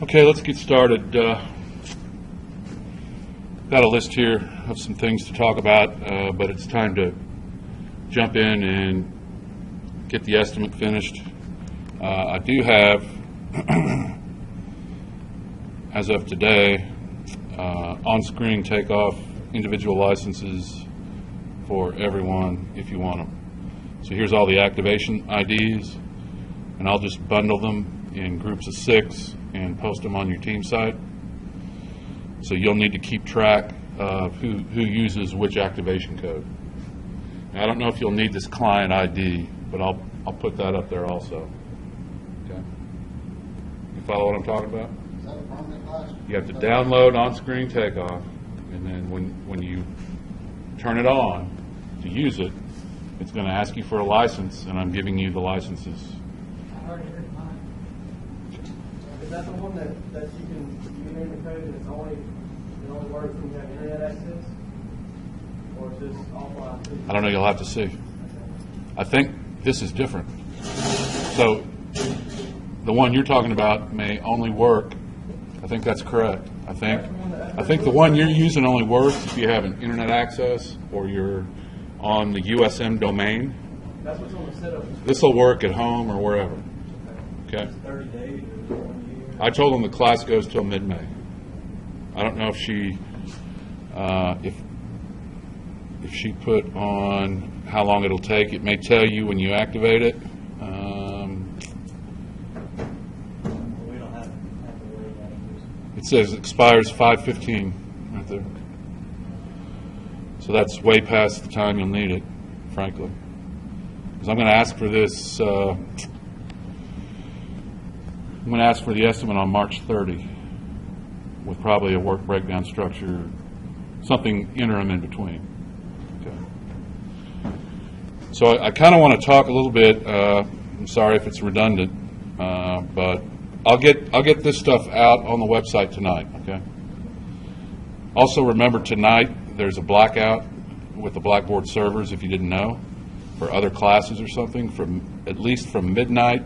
Okay, let's get started. Got a list here of some things to talk about, but it's time to jump in and get the estimate finished. I do have, as of today, on-screen takeoff individual licenses for everyone if you want them. So here's all the activation IDs, and I'll just bundle them in groups of 6 and post them on your team site. So you'll need to keep track of who uses which activation code. Now, I don't know if you'll need this client ID, but I'll put that up there also. Okay. You follow what I'm talking about? Is that a permanent license? You have to download on-screen takeoff, and then when you turn it on to use it, it's going to ask you for a license, and I'm giving you the licenses. I already heard mine. Is that the one that you can name the code and it only works when you have internet access? Or is this offline too? I don't know, you'll have to see. I think this is different. So the one you're talking about may only work, I think that's correct. I think the one you're using only works if you have an internet access or you're on the USM domain. That's what's on the setup. This will work at home or wherever. Okay. 30 days or 1 year. I told them the class goes till mid-May. I don't know if she if she put on how long it'll take. It may tell you when you activate it. We don't have to worry about it. It says it expires 5/15 right there. So that's way past the time you'll need it, frankly. Because I'm going to ask for this. I'm going to ask for the estimate on March 30, with probably a work breakdown structure, something interim in between. Okay. So I kind of want to talk a little bit. I'm sorry if it's redundant, but I'll get this stuff out on the website tonight. Okay. Also, remember tonight there's a blackout with the Blackboard servers. If you didn't know, for other classes or something, at least from midnight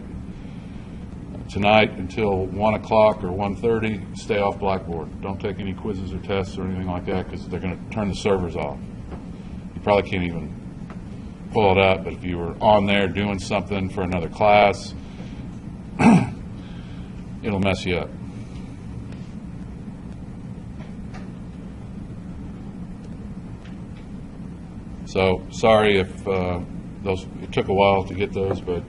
tonight until 1 o'clock or 1:30, stay off Blackboard. Don't take any quizzes or tests or anything like that because they're going to turn the servers off. You probably can't even pull it up, but if you were on there doing something for another class, it'll mess you up. So sorry if it took a while to get those, but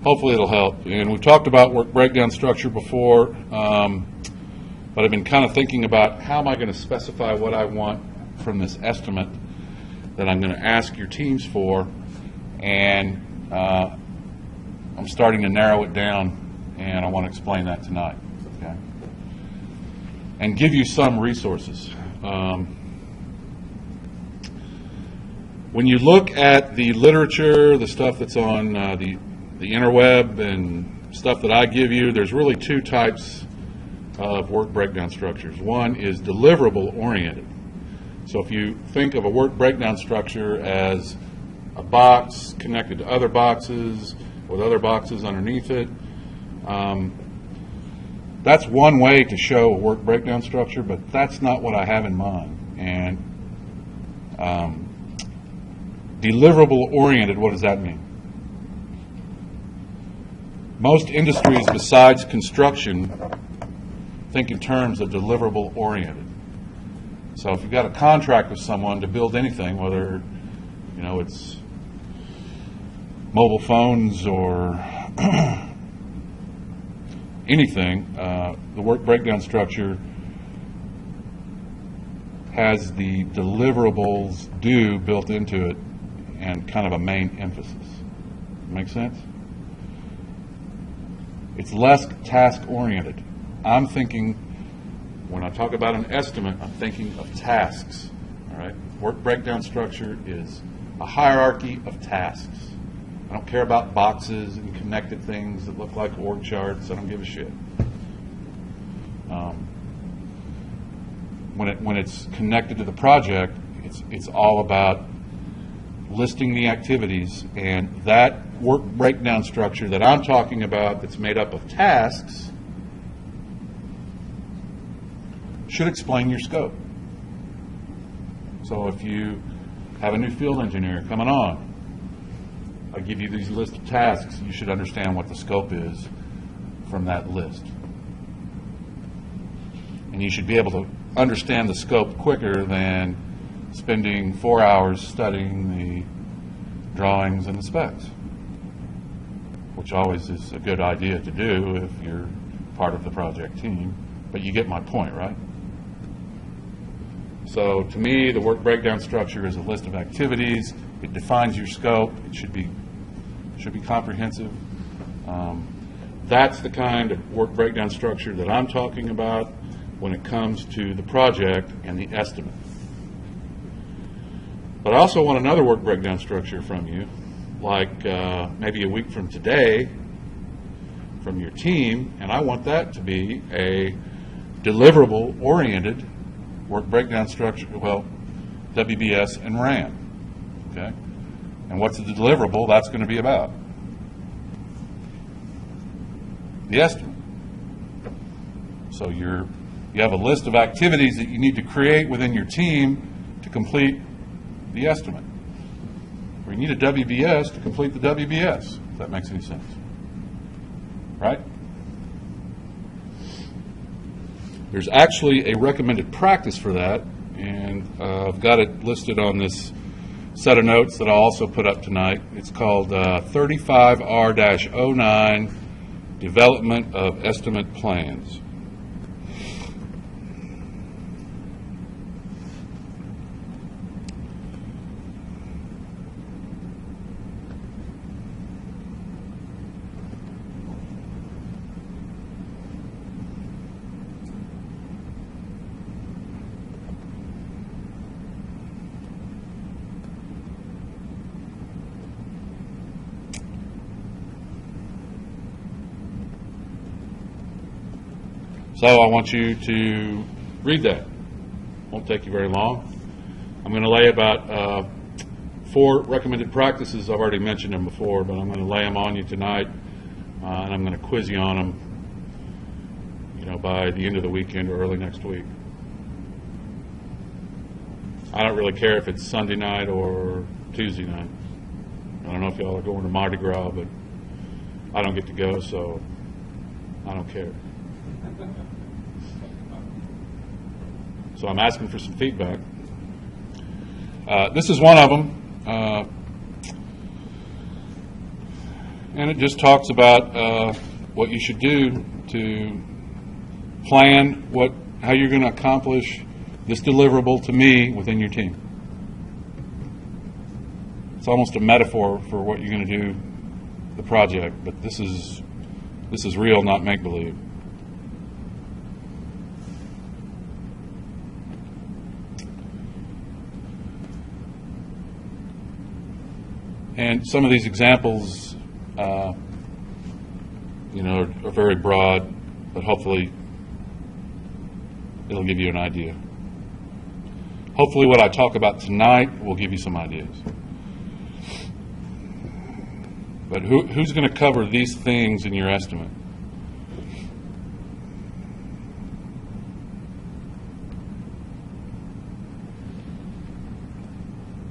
hopefully it'll help. And we've talked about work breakdown structure before, but I've been kind of thinking about how am I going to specify what I want from this estimate that I'm going to ask your teams for, and I'm starting to narrow it down, and I want to explain that tonight, okay? And give you some resources. When you look at the literature, the stuff that's on the interweb and stuff that I give you, there's really 2 types of work breakdown structures. One is deliverable oriented. So if you think of a work breakdown structure as a box connected to other boxes with other boxes underneath it, that's one way to show a work breakdown structure, but that's not what I have in mind. And deliverable oriented, what does that mean? Most industries besides construction think in terms of deliverable oriented. So if you've got a contract with someone to build anything, whether it's mobile phones or anything, the work breakdown structure has the deliverables due built into it and kind of a main emphasis. Make sense? It's less task-oriented. I'm thinking, when I talk about an estimate, I'm thinking of tasks. All right? Work breakdown structure is a hierarchy of tasks. I don't care about boxes and connected things that look like org charts. I don't give a shit. When it's connected to the project, it's all about listing the activities, and that work breakdown structure that I'm talking about that's made up of tasks should explain your scope. So if you have a new field engineer coming on, I give you these list of tasks, you should understand what the scope is from that list. And you should be able to understand the scope quicker than spending 4 hours studying the drawings and the specs, which always is a good idea to do if you're part of the project team. But you get my point, right? So to me, the work breakdown structure is a list of activities. It defines your scope. It should be comprehensive. That's the kind of work breakdown structure that I'm talking about when it comes to the project and the estimate. But I also want another work breakdown structure from you, like maybe a week from today, from your team, and I want that to be a deliverable-oriented work breakdown structure, well, WBS and RAM, okay? And what's the deliverable that's going to be about? The estimate. So you have a list of activities that you need to create within your team to complete the estimate. Or you need a WBS to complete the WBS, if that makes any sense. Right? There's actually a recommended practice for that, and I've got it listed on this set of notes that I'll also put up tonight. It's called 35R-09, Development of Estimate Plans. So I want you to read that. Won't take you very long. I'm going to lay about 4 recommended practices. I've already mentioned them before, but I'm going to lay them on you tonight, and I'm going to quiz you on them, by the end of the weekend or early next week. I don't really care if it's Sunday night or Tuesday night. I don't know if y'all are going to Mardi Gras, but I don't get to go, so I don't care. So I'm asking for some feedback. This is one of them, and it just talks about what you should do to plan how you're going to accomplish this deliverable to me within your team. It's almost a metaphor for what you're going to do the project, but this is real, not make-believe. And some of these examples, are very broad, but hopefully it'll give you an idea. Hopefully what I talk about tonight will give you some ideas. But who's going to cover these things in your estimate?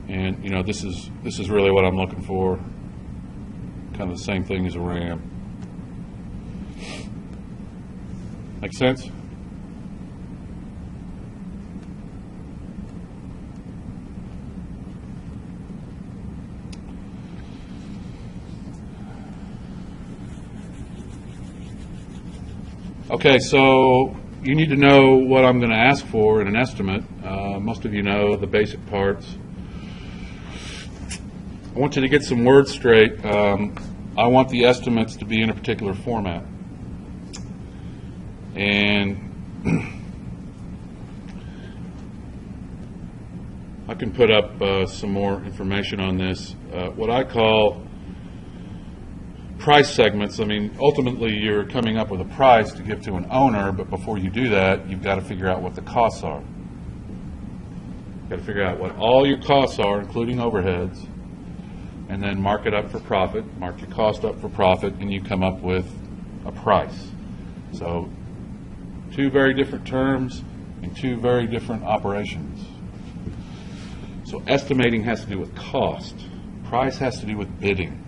And this is really what I'm looking for. Kind of the same thing as a RAM. Make sense? Okay, so you need to know what I'm going to ask for in an estimate. Most of you know the basic parts. I want you to get some words straight. I want the estimates to be in a particular format. And I can put up some more information on this. What I call price segments. I mean, ultimately you're coming up with a price to give to an owner, but before you do that, you've got to figure out what the costs are. You've got to figure out what all your costs are, including overheads, and then mark it up for profit, mark your cost up for profit, and you come up with a price. So two very different terms and two very different operations. So estimating has to do with cost. Price has to do with bidding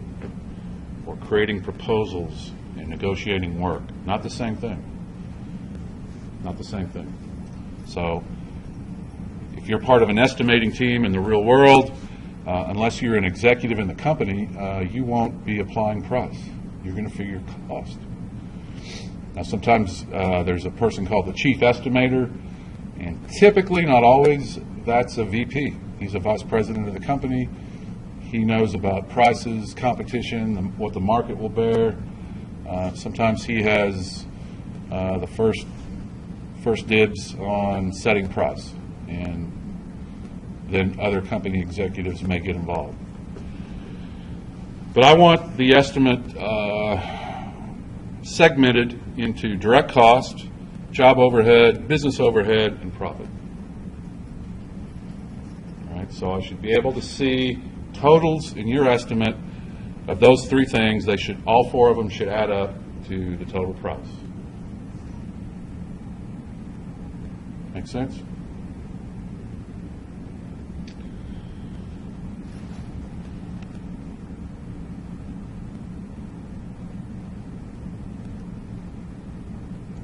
or creating proposals and negotiating work. Not the same thing. Not the same thing. So if you're part of an estimating team in the real world, unless you're an executive in the company, you won't be applying price. You're going to figure cost. Now, sometimes there's a person called the chief estimator, and typically, not always, that's a VP. He's a vice president of the company. He knows about prices, competition, what the market will bear. Sometimes he has the first dibs on setting price, and then other company executives may get involved. But I want the estimate segmented into direct cost, job overhead, business overhead, and profit. All right, so I should be able to see totals in your estimate of those three things. They should, all four of them should add up to the total price. Make sense?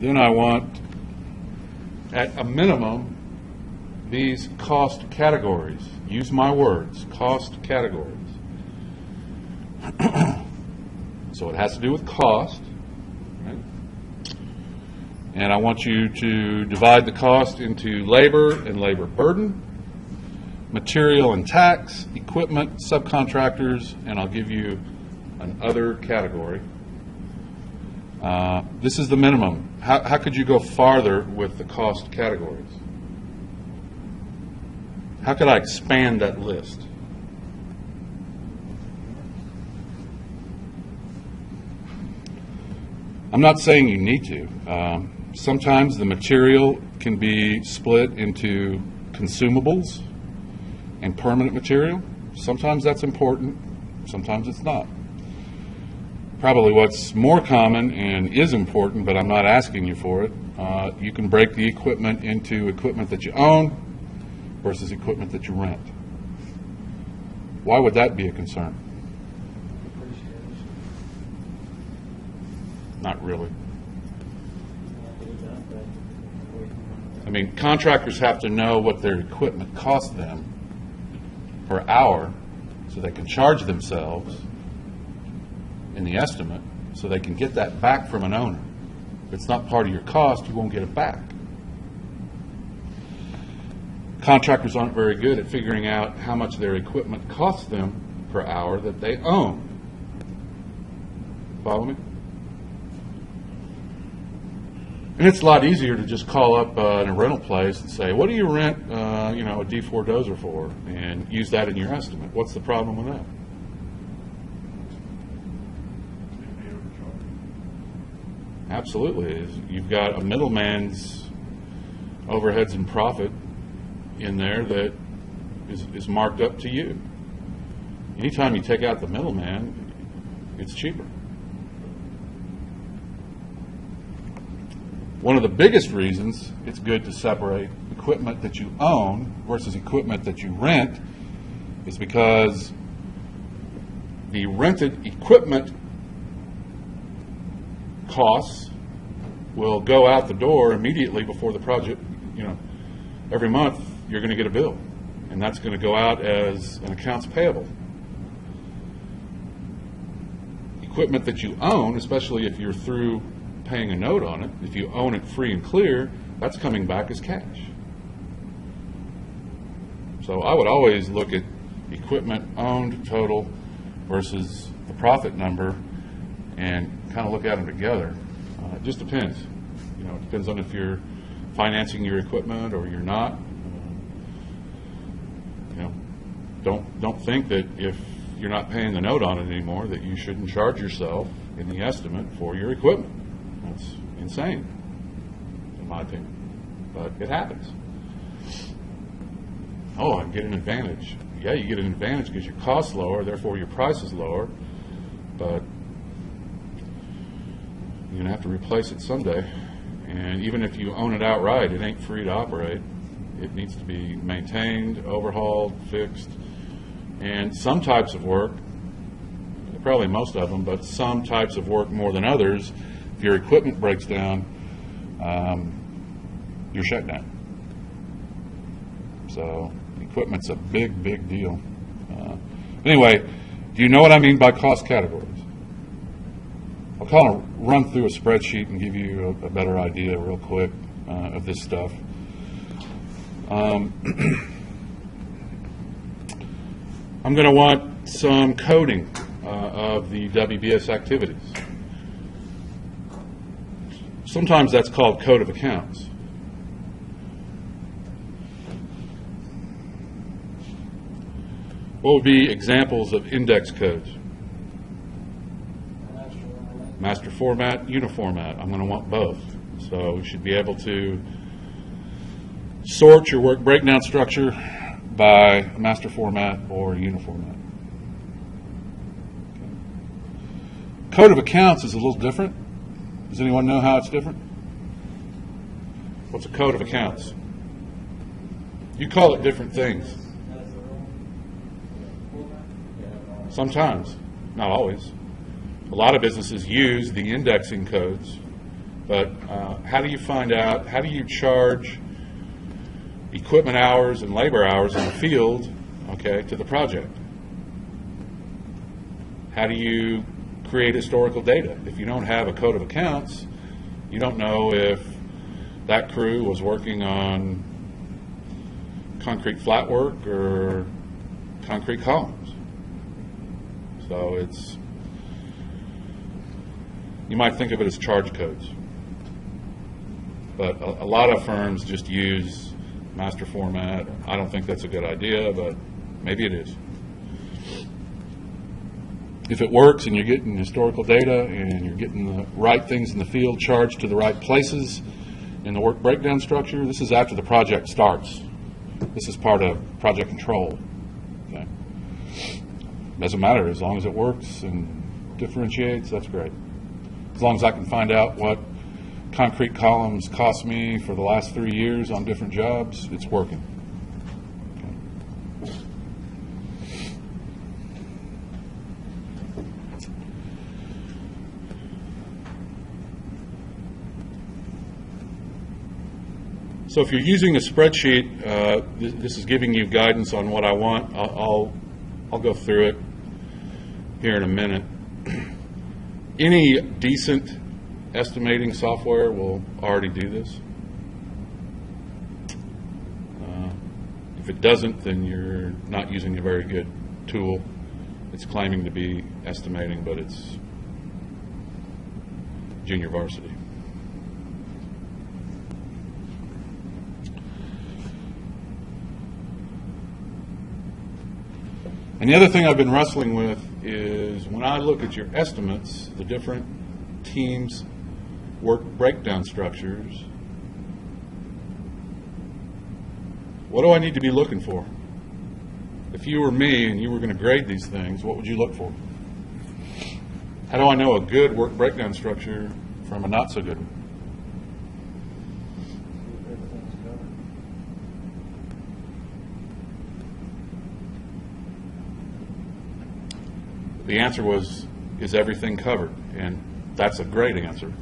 Then I want, at a minimum, these cost categories. Use my words, cost categories. So it has to do with cost. Right? And I want you to divide the cost into labor and labor burden, material and tax, equipment, subcontractors, and I'll give you an other category. This is the minimum. How could you go farther with the cost categories? How could I expand that list? I'm not saying you need to. Sometimes the material can be split into consumables and permanent material. Sometimes that's important, sometimes it's not. Probably what's more common and is important, but I'm not asking you for it, you can break the equipment into equipment that you own versus equipment that you rent. Why would that be a concern? Not really. I mean, contractors have to know what their equipment costs them per hour so they can charge themselves in the estimate so they can get that back from an owner. If it's not part of your cost, you won't get it back. Contractors aren't very good at figuring out how much their equipment costs them per hour that they own. Follow me? And it's a lot easier to just call up in a rental place and say, what do you rent a D4 dozer for? And use that in your estimate. What's the problem with that? Absolutely. You've got a middleman's overheads and profit in there that is marked up to you. Anytime you take out the middleman, it's cheaper. One of the biggest reasons it's good to separate equipment that you own versus equipment that you rent is because the rented equipment costs will go out the door immediately before the project. Every month you're going to get a bill, and that's going to go out as an accounts payable. Equipment that you own, especially if you're through paying a note on it, if you own it free and clear, that's coming back as cash. So I would always look at equipment owned total versus the profit number and kind of look at them together. It just depends. It depends on if you're financing your equipment or you're not. Don't think that if you're not paying the note on it anymore that you shouldn't charge yourself in the estimate for your equipment. That's insane, in my opinion. But it happens. Oh, I get an advantage. yeah, you get an advantage because your cost's lower, therefore your price is lower, but you're going to have to replace it someday. And even if you own it outright, it ain't free to operate. It needs to be maintained, overhauled, fixed. And some types of work, probably most of them, but some types of work more than others, if your equipment breaks down, you're shut down. So equipment's a big, big deal. Anyway, do you know what I mean by cost categories? I'll kind of run through a spreadsheet and give you a better idea real quick of this stuff. I'm going to want some coding of the WBS activities. Sometimes that's called code of accounts. What would be examples of index codes? Master format, uniformat. I'm going to want both. So we should be able to sort your work breakdown structure by master format or uniformat. Okay. Code of accounts is a little different. Does anyone know how it's different? What's a code of accounts? You call it different things. Sometimes, not always. A lot of businesses use the indexing codes, but how do you find out, how do you charge equipment hours and labor hours in the field, okay, to the project? How do you create historical data? If you don't have a code of accounts, you don't know if that crew was working on concrete flat work or concrete columns. So it's, you might think of it as charge codes. But a lot of firms just use master format. I don't think that's a good idea, but maybe it is. If it works and you're getting historical data and you're getting the right things in the field charged to the right places in the work breakdown structure, this is after the project starts. This is part of project control. Okay? Doesn't matter, as long as it works and differentiates, that's great. As long as I can find out what concrete columns cost me for the last 3 years on different jobs, it's working. Okay. So if you're using a spreadsheet, this is giving you guidance on what I want. I'll go through it here in a minute. Any decent estimating software will already do this. If it doesn't, then you're not using a very good tool. It's claiming to be estimating, but it's junior varsity. And the other thing I've been wrestling with is when I look at your estimates, the different teams' work breakdown structures, what do I need to be looking for? If you were me and you were going to grade these things, what would you look for? How do I know a good work breakdown structure from a not so good one? The answer was, is everything covered? And that's a great answer.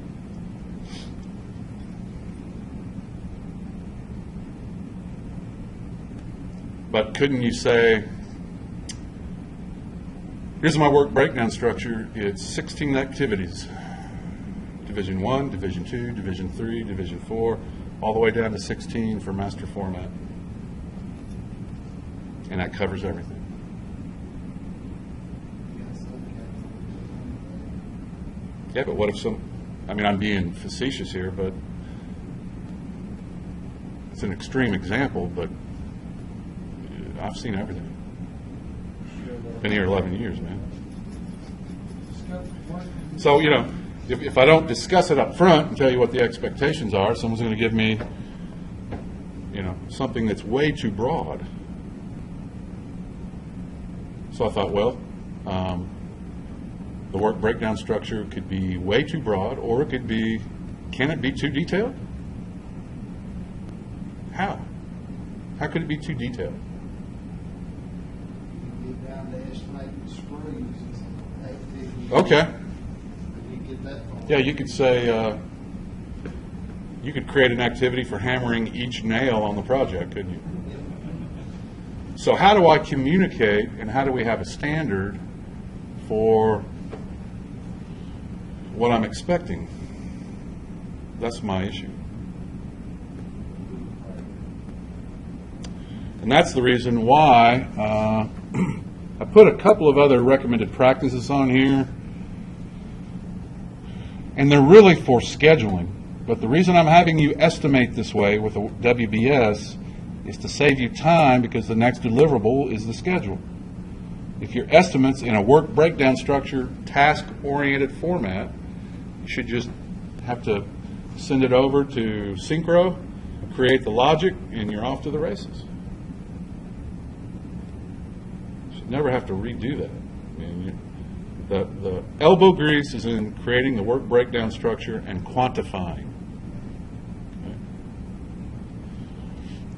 But couldn't you say, here's my work breakdown structure. It's 16 activities. Division 1, Division 2, Division 3, Division 4, all the way down to 16 for master format. And that covers everything. Yeah, but what if I'm being facetious here, but it's an extreme example, but I've seen everything. Been here 11 years, man. So, if I don't discuss it up front and tell you what the expectations are, someone's going to give me, something that's way too broad. So I thought, well, the work breakdown structure could be way too broad, or it could be, can it be too detailed? How? How could it be too detailed? You get down to estimating screws, it's 850. Okay. You get that far. Yeah, you could say, you could create an activity for hammering each nail on the project, couldn't you? So how do I communicate, and how do we have a standard for what I'm expecting? That's my issue. And that's the reason why I put a couple of other recommended practices on here, and they're really for scheduling. But the reason I'm having you estimate this way with a WBS is to save you time, because the next deliverable is the schedule. If your estimates in a work breakdown structure, task-oriented format, you should just have to send it over to Synchro, create the logic, and you're off to the races. You should never have to redo that. I mean, the elbow grease is in creating the work breakdown structure and quantifying.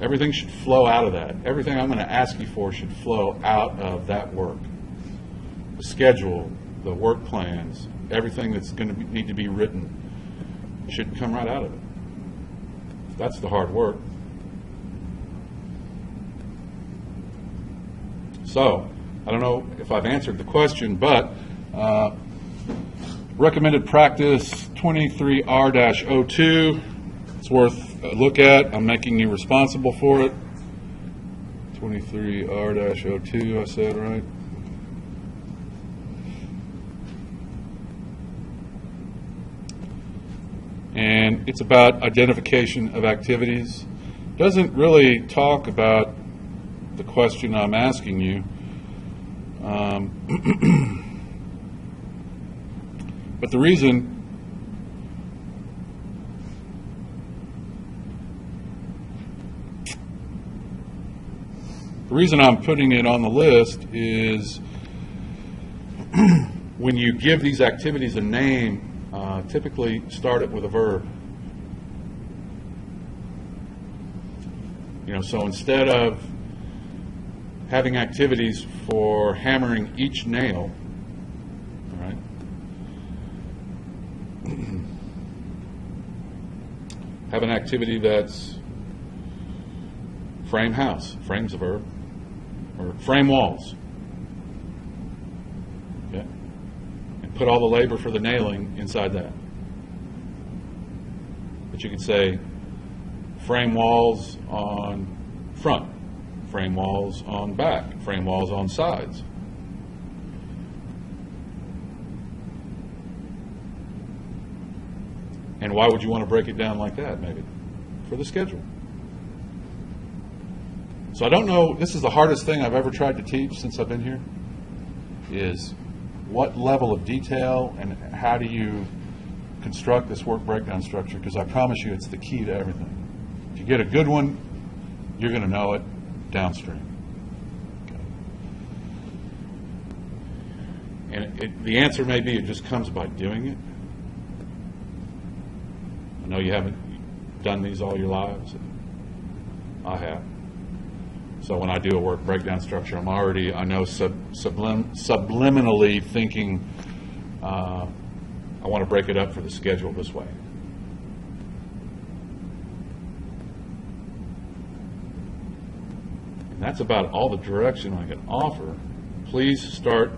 Everything should flow out of that. Everything I'm going to ask you for should flow out of that work. The schedule, the work plans, everything that's going to need to be written should come right out of it. That's the hard work. So, I don't know if I've answered the question, but recommended practice 23R-02. It's worth a look at. I'm making you responsible for it. 23R-02, I said right. And it's about identification of activities. Doesn't really talk about the question I'm asking you. But the reason I'm putting it on the list is when you give these activities a name, typically start it with a verb. So instead of having activities for hammering each nail, all right, have an activity that's frame house, frame's a verb, or frame walls. Okay? And put all the labor for the nailing inside that. But you could say frame walls on front, frame walls on back, frame walls on sides. And why would you want to break it down like that, maybe? For the schedule. So I don't know, this is the hardest thing I've ever tried to teach since I've been here, is what level of detail and how do you construct this work breakdown structure, because I promise you it's the key to everything. If you get a good one, you're going to know it downstream. Okay. And the answer may be it just comes by doing it. I know you haven't done these all your lives. I have. So when I do a work breakdown structure, I know subliminally thinking, I want to break it up for the schedule this way. And that's about all the direction I can offer. Please start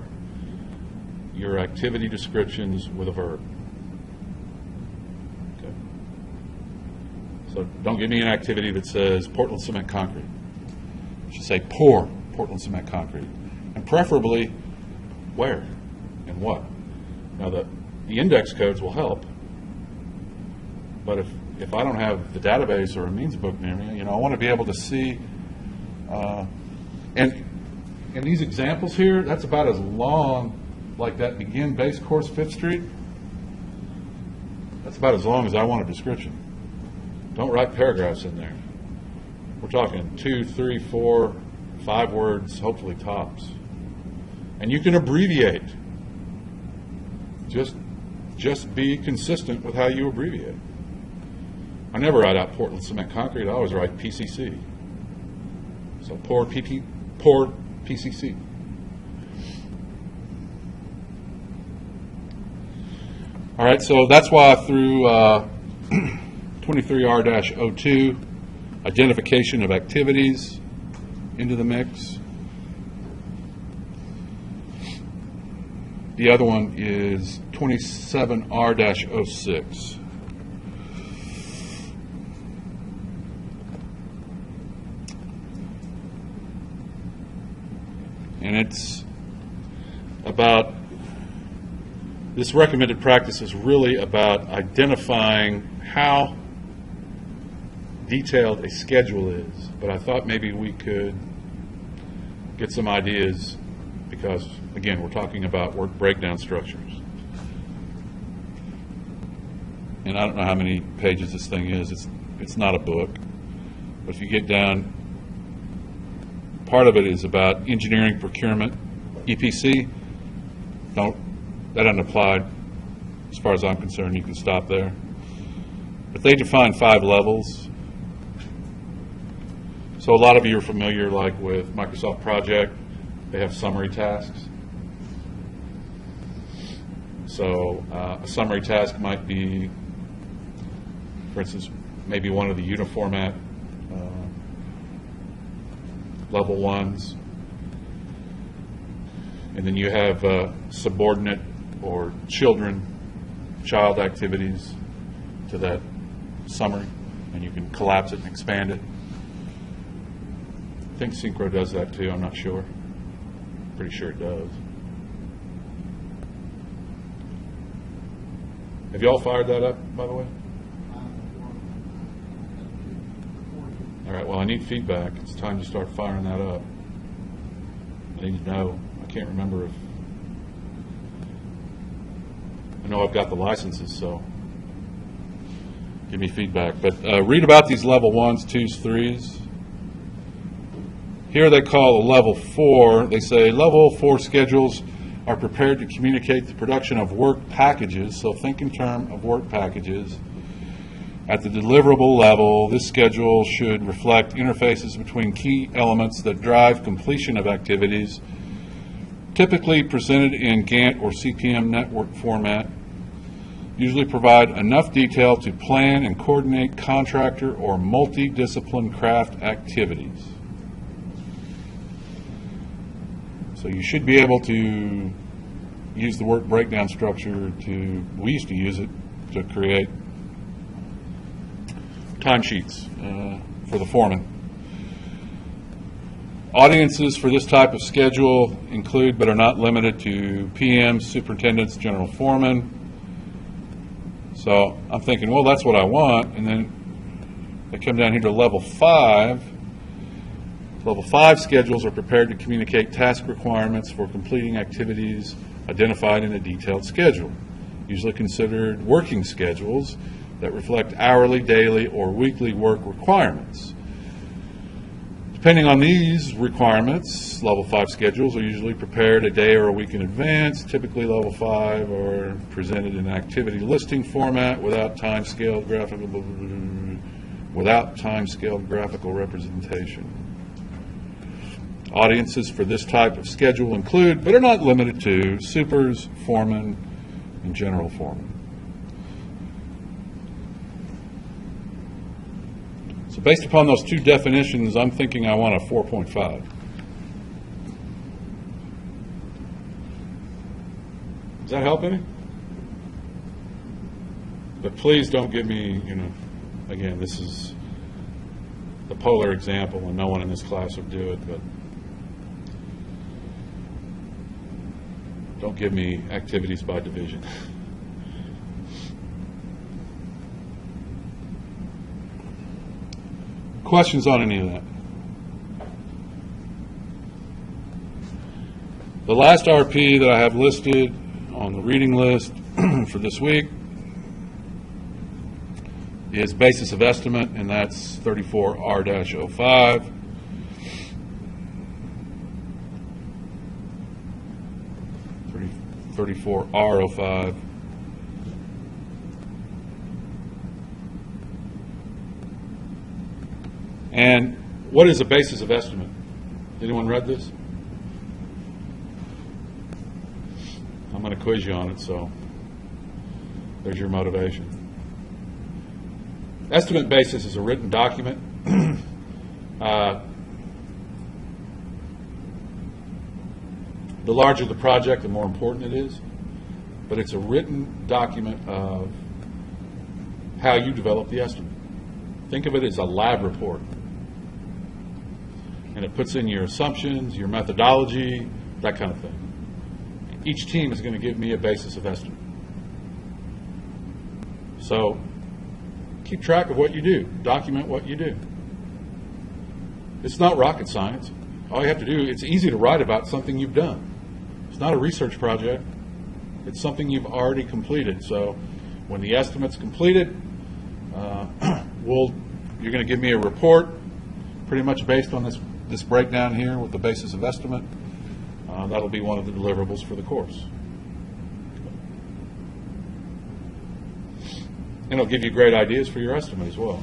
your activity descriptions with a verb. Okay. So don't give me an activity that says Portland cement concrete. You should say pour Portland cement concrete. And preferably where and what. Now the index codes will help. But if I don't have the database or a means book near me, I want to be able to see. And these examples here, that's about as long, like that begin base course 5th Street. That's about as long as I want a description. Don't write paragraphs in there. We're talking 2, 3, 4, 5 words, hopefully tops. And you can abbreviate. Just be consistent with how you abbreviate. I never write out Portland Cement Concrete. I always write PCC. So pour PCC. All right, so that's why I threw 23R-02, identification of activities, into the mix. The other one is 27R-06. And it's about, this recommended practice is really about identifying how detailed a schedule is. But I thought maybe we could get some ideas because, again, we're talking about work breakdown structures. And I don't know how many pages this thing is. It's not a book. But if you get down, part of it is about engineering, procurement, EPC. That doesn't apply as far as I'm concerned. You can stop there. But they define 5 levels. So a lot of you are familiar, like with Microsoft Project, they have summary tasks. So a summary task might be, for instance, maybe one of the uniformat level ones. And then you have subordinate or child activities to that summary, and you can collapse it and expand it. I think Synchro does that too, I'm not sure. Pretty sure it does. Have you all fired that up, by the way? All right, well, I need feedback. It's time to start firing that up. I need to know. I can't remember if... I know I've got the licenses, so give me feedback. But read about these level 1s, 2s, 3s. Here they call a level 4. They say level 4 schedules are prepared to communicate the production of work packages. So think in terms of work packages. At the deliverable level, this schedule should reflect interfaces between key elements that drive completion of activities, typically presented in Gantt or CPM network format, usually provide enough detail to plan and coordinate contractor or multidiscipline craft activities. So you should be able to use the work breakdown structure we used to use it to create timesheets for the foreman. Audiences for this type of schedule include, but are not limited to, PMs, superintendents, general foremen. So I'm thinking, well, that's what I want. And then they come down here to level 5. Level 5 schedules are prepared to communicate task requirements for completing activities identified in a detailed schedule, usually considered working schedules that reflect hourly, daily, or weekly work requirements. Depending on these requirements, level 5 schedules are usually prepared a day or a week in advance. Typically, level 5 are presented in activity listing format without time-scaled graphical representation. Audiences for this type of schedule include, but are not limited to, supers, foremen, and general foremen. So based upon those 2 definitions, I'm thinking I want a 4.5. Does that help any? But please don't give me, again, this is the polar example, and no one in this class would do it, but don't give me activities by division. Questions on any of that? The last RP that I have listed on the reading list for this week is basis of estimate, and that's 34R-05. 34R05. And what is a basis of estimate? Anyone read this? I'm going to quiz you on it, so there's your motivation. Estimate basis is a written document. The larger the project, the more important it is. But it's a written document of how you develop the estimate. Think of it as a lab report. And it puts in your assumptions, your methodology, that kind of thing. Each team is going to give me a basis of estimate. So keep track of what you do. Document what you do. It's not rocket science. All you have to do, it's easy to write about something you've done. It's not a research project. It's something you've already completed. So when the estimate's completed, you're going to give me a report pretty much based on this breakdown here with the basis of estimate. That'll be one of the deliverables for the course. And it'll give you great ideas for your estimate as well.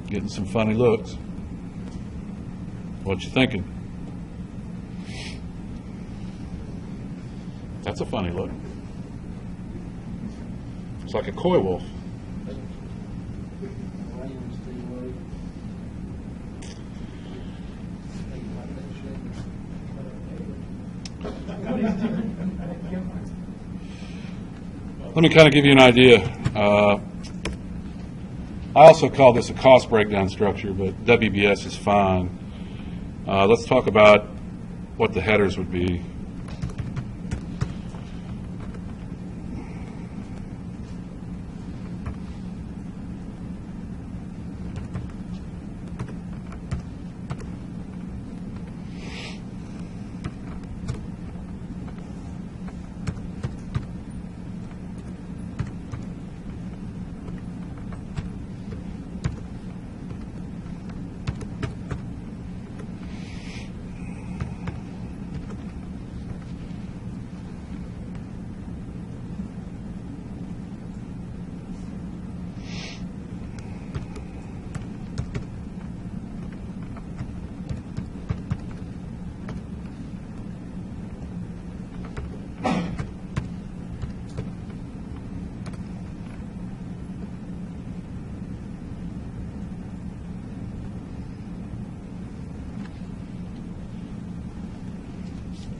Getting some funny looks. What you thinking? That's a funny look. It's like a coy wolf. Let me kind of give you an idea. I also call this a cost breakdown structure, but WBS is fine. Let's talk about what the headers would be.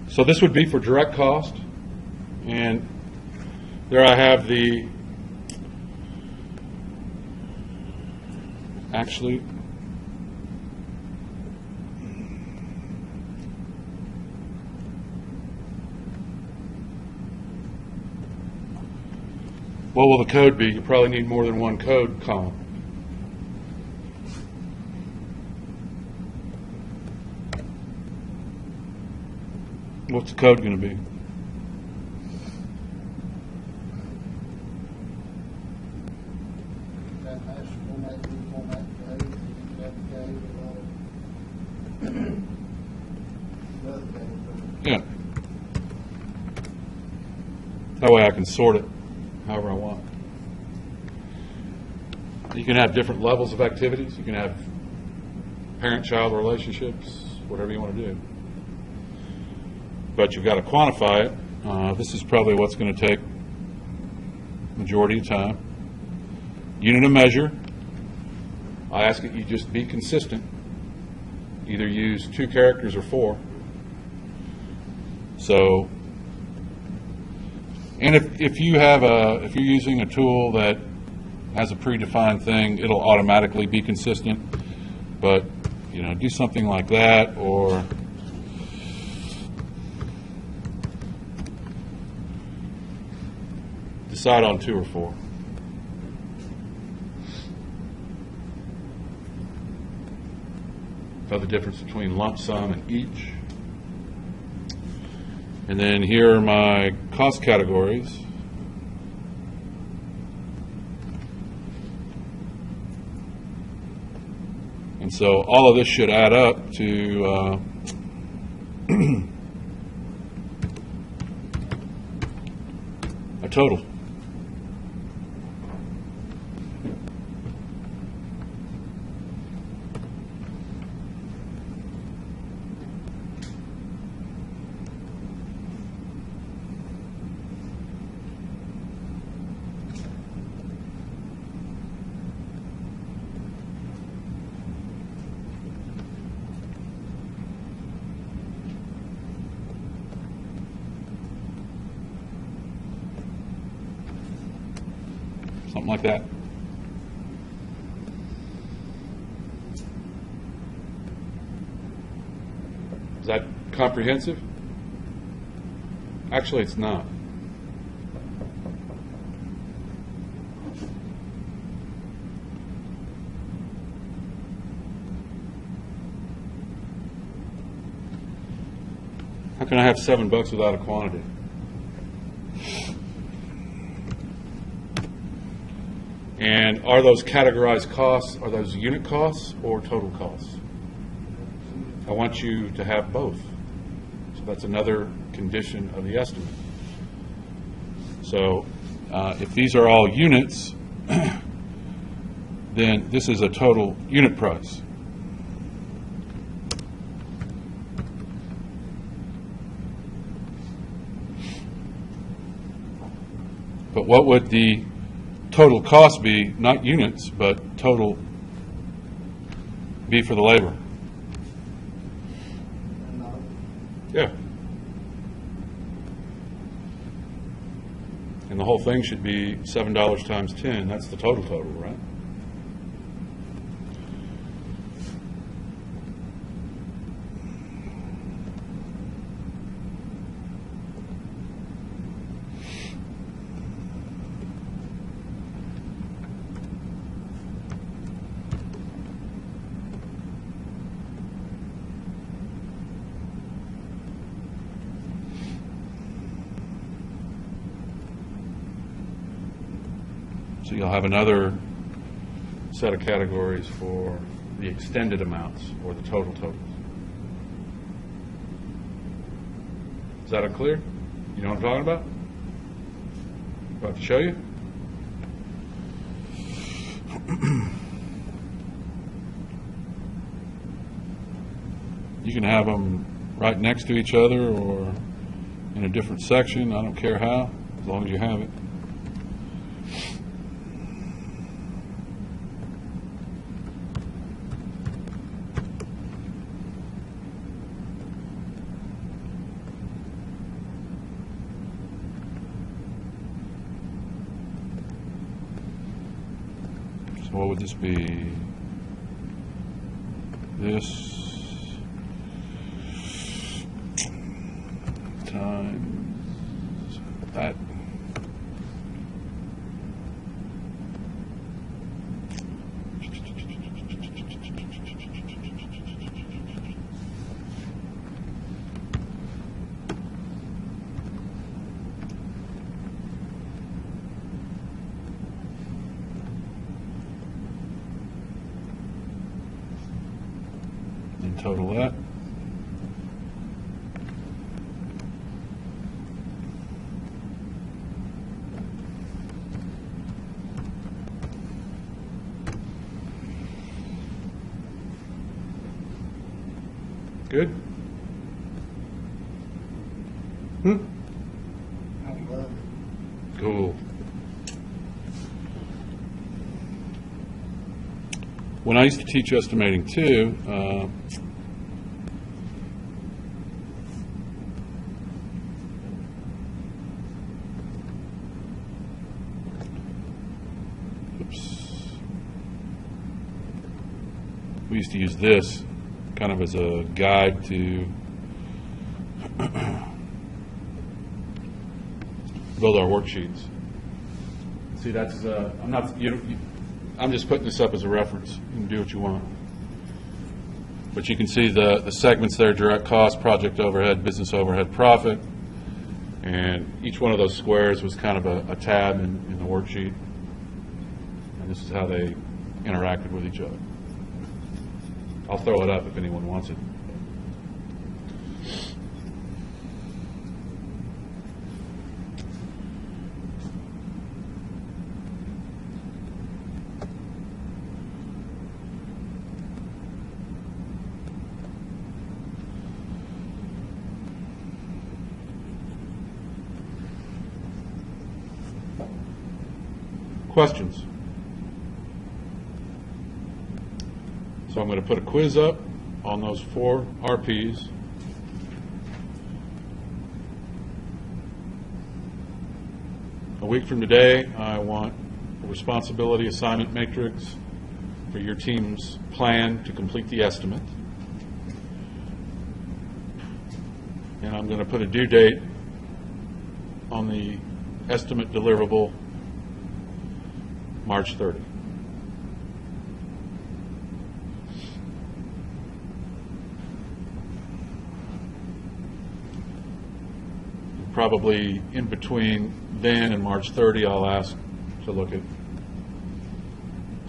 So this would be for direct cost, and there I have the, actually, what will the code be? You probably need more than one code column. What's the code going to be? That hash format, new format code, that code, another code. Yeah. That way I can sort it however I want. You can have different levels of activities. You can have parent-child relationships, whatever you want to do. But you've got to quantify it. This is probably what's going to take majority of time. Unit of measure. I ask that you just be consistent. Either use 2 characters or 4. So, and if you're using a tool that has a predefined thing, it'll automatically be consistent. But do something like that, or decide on 2 or 4. Know the difference between lump sum and each. And then here are my cost categories. And so all of this should add up to a total. Something like that. Is that comprehensive? Actually, it's not. How can I have $7 without a quantity? And are those categorized costs, are those unit costs or total costs? I want you to have both. So that's another condition of the estimate. So if these are all units, then this is a total unit price. But what would the total cost be, not units, but total be for the labor? And, Yeah. And the whole thing should be $7 times 10. That's the total, right? So you'll have another set of categories for the extended amounts or the total totals. Is that unclear? You know what I'm talking about? About to show you? You can have them right next to each other or in a different section. I don't care how, as long as you have it. So what would this be? This times that. And total that. Good? I love it. Cool. When I used to teach estimating too, we used to use this kind of as a guide to build our worksheets. See, that's I'm not I'm just putting this up as a reference. You can do what you want, but you can see the segments there: direct cost, project overhead, business overhead, profit, and each one of those squares was kind of a tab in the worksheet, and this is how they interacted with each other. I'll throw it up if anyone wants it. Questions? So I'm going to put a quiz up on those 4 RPs. A week from today, I want a responsibility assignment matrix for your team's plan to complete the estimate. And I'm going to put a due date on the estimate deliverable, March 30. Probably in between then and March 30, I'll ask to look at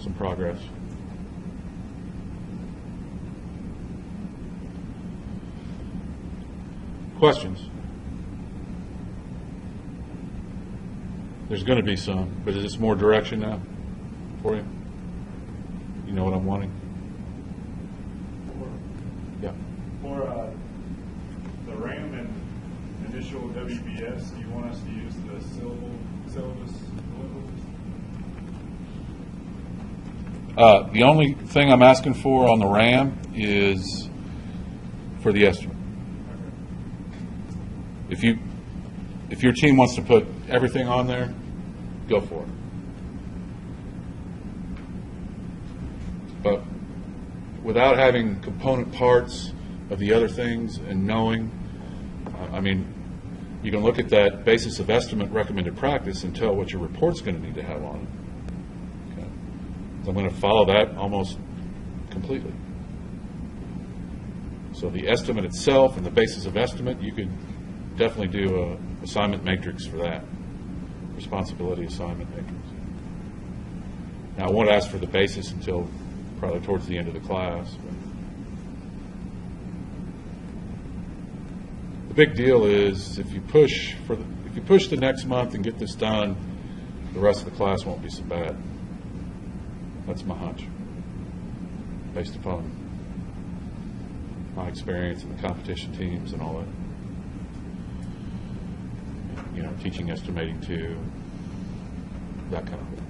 some progress. Questions? There's going to be some, but is this more direction now for you? You know what I'm wanting? Yeah. For the RAM and initial WBS, do you want us to use the syllabus deliverables? The only thing I'm asking for on the RAM is for the estimate. If your team wants to put everything on there, go for it. But without having component parts of the other things and knowing, I mean, you can look at that basis of estimate recommended practice and tell what your report's going to need to have on it. Okay. So I'm going to follow that almost completely. So the estimate itself and the basis of estimate, you could definitely do a assignment matrix for that. Responsibility assignment matrix. Now, I won't ask for the basis until probably towards the end of the class. But the big deal is if you push the next month and get this done, the rest of the class won't be so bad. That's my hunch, based upon my experience in the competition teams and all that. You know, teaching estimating too, that kind of thing.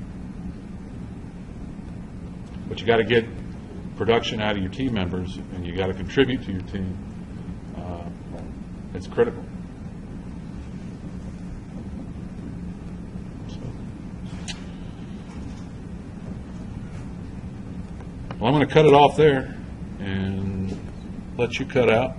But you got to get production out of your team members, and you got to contribute to your team. It's critical. So. Well, I'm going to cut it off there and let you cut out.